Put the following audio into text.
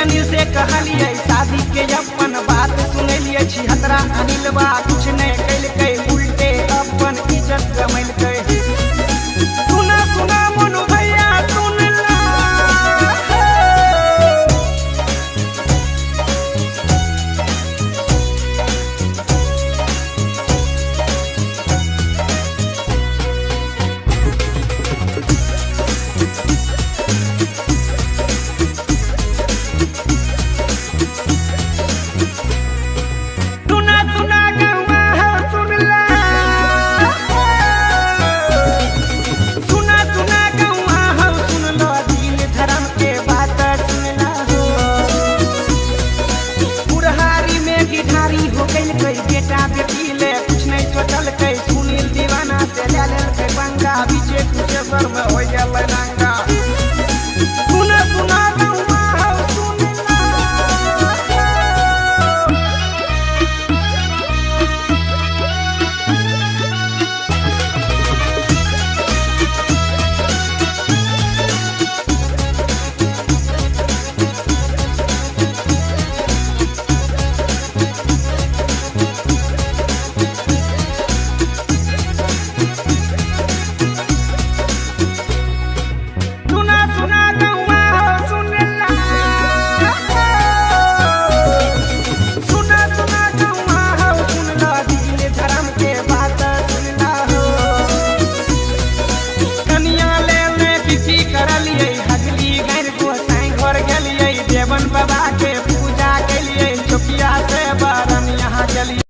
अनिल से कहलिए शादी के अपन बात सुनलिए छिहत्तरा अनिलवा कुछ नहीं कैलकै उल्टे अपन इज्जत कमैलकै सुना सुना मोनू भैया सुन ला बेटा बेटी ले कुछ नहीं सोचल सुनील दीवाना से ले पंगा बीचे कुछ में